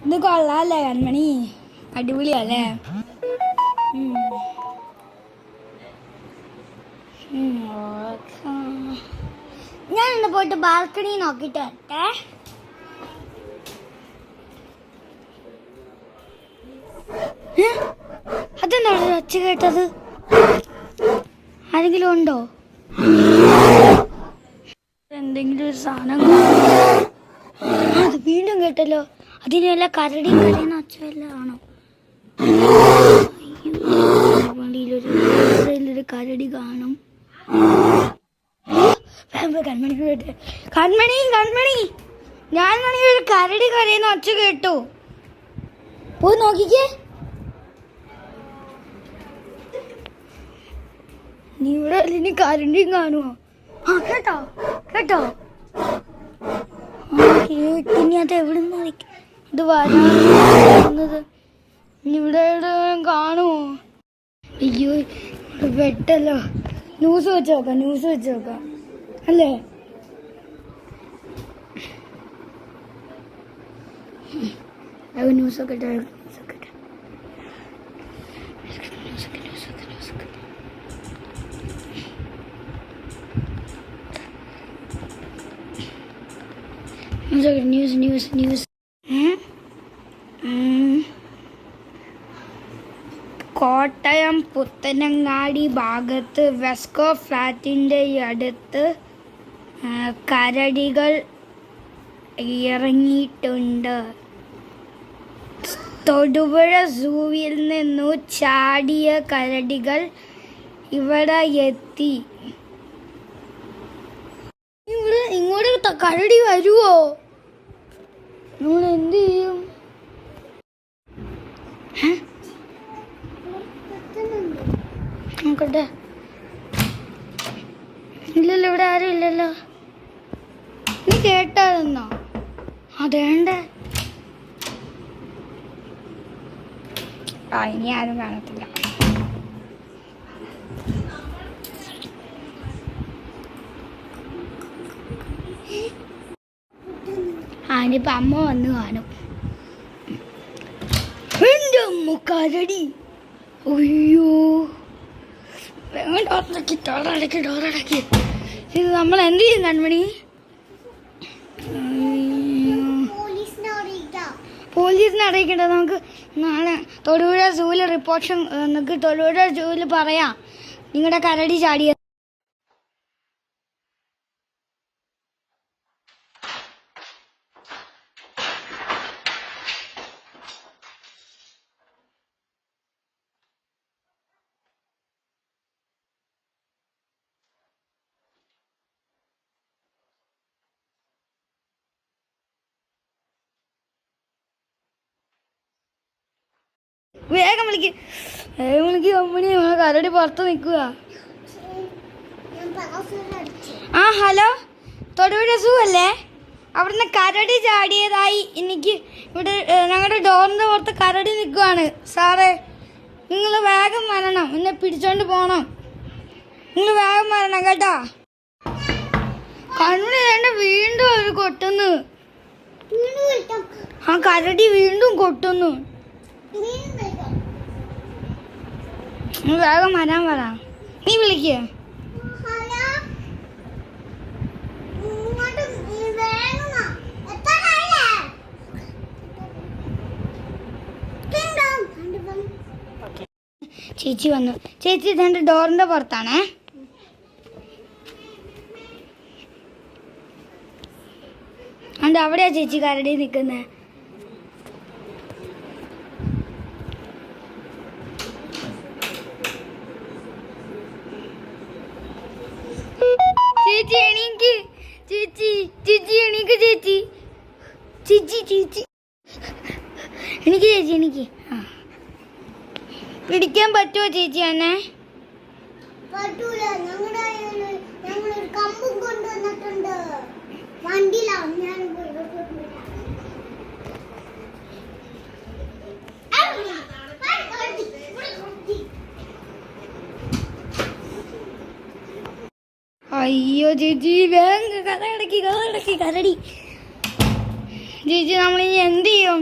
ഇത് കൊള്ളാല്ലേ കൺമണി, അടിപൊളിയല്ലേ? ഞാൻ ഇന്ന് പോയിട്ട് ബാൽക്കണി നോക്കിട്ട് വരട്ടെ. അതെന്താണ് ഒച്ച കേട്ടത്? ആരെങ്കിലും ഉണ്ടോ? എന്തെങ്കിലും ഒരു സാധനം അത് വീണ്ടും കേട്ടല്ലോ. അതിനെല്ല കരടി കരയുന്ന ഒച്ച വല്ലതും ആണോ? വണ്ടിയിലൊരു കരടി കാണും. കൺമണി കേട്ടെ, കൺമണി കൺമണി, ഞാൻ വേണമെങ്കിൽ ഒരു കരടി കരയുന്ന ഒച്ച കേട്ടു. പോയി നോക്കിക്കേ. നീ ഇവിടെ ഇനി കരണ്ടിയും കാണുമോ? ആ കേട്ടോ കേട്ടോ, ഇനി അത് എവിടെ നിന്ന് ഇത് വരാത്? ഇവിടെ കാണുമോ? അയ്യോ പെട്ടല്ലോ. ന്യൂസ് വെച്ച് നോക്കാം അല്ലേ? ന്യൂസൊക്കെ ന്യൂസ്. കോട്ടയം പുത്തനങ്ങാടി ഭാഗത്ത് വെസ്കോ ഫ്ലാറ്റിൻ്റെ അടുത്ത് കരടികൾ ഇറങ്ങിയിട്ടുണ്ട്. തൊടുപുഴ സൂവിൽ നിന്നു ചാടിയ കരടികൾ ഇവിടെ എത്തി. ഇങ്ങോട്ട് കരടി വരുവോ? നമ്മൾ എന്ത് ചെയ്യും? നോക്കട്ടെ. ഇല്ലല്ലോ, ഇവിടെ ആരും ഇല്ലല്ലോ. നീ കേട്ടായിരുന്നോ? അതേണ്ട, ഇനി ആരും കാണത്തില്ല. ഇനിയിപ്പം അമ്മ വന്ന് കാണും. എൻ്റെ അമ്മ കരടി. അയ്യോ, ഡോറടക്കി. ഇത് നമ്മൾ എന്ത് ചെയ്യും കൺമണി? പോലീസിനെ അറിയിക്കണ്ട. നമുക്ക് നാളെ തൊടുപുഴ സൂവിൽ റിപ്പോർട്ട്, നമുക്ക് തൊടുപുഴ സൂവിൽ പറയാം നിങ്ങളുടെ കരടി ചാടിയത്. വേഗം വിളിക്ക് കമ്പനി, നമ്മളെ കരടി പുറത്ത് നിൽക്കുക. ആ ഹലോ, തൊടുപുഴ സൂ അല്ലേ? അവിടുന്ന് കരടി ചാടിയതായി എനിക്ക് ഇവിടെ ഞങ്ങളുടെ ഡോറിൻ്റെ പുറത്ത് കരടി നിൽക്കുവാണ് സാറേ. നിങ്ങൾ വേഗം വരണം, എന്നെ പിടിച്ചോണ്ട് പോകണം. നിങ്ങൾ വേഗം വരണം കേട്ടോ. കണ്ണുണി വേണ്ട, വീണ്ടും അവർ കൊട്ടുന്നു. ആ കരടി വീണ്ടും കൊട്ടുന്നു. വേഗം വരാൻ പറ. നീ വിളിക്കേ. ചേച്ചി വന്നു. ചേച്ചി ഇതെന്റെ ഡോറിന്റെ പുറത്താണേ. അതുകൊണ്ട് അവിടെയാ ചേച്ചി കരടി നിൽക്കുന്നത്. ചേച്ചി എണീക്ക്, ചേച്ചി എണീക്ക്, ചേച്ചി എനിക്ക് പിടിക്കാൻ പറ്റുമോ ചേച്ചി എന്നെ? അയ്യോ ചേച്ചി, വേഗം കഥ കിടക്കി കരടി. ചേച്ചി നമ്മളിനി എന്ത് ചെയ്യും?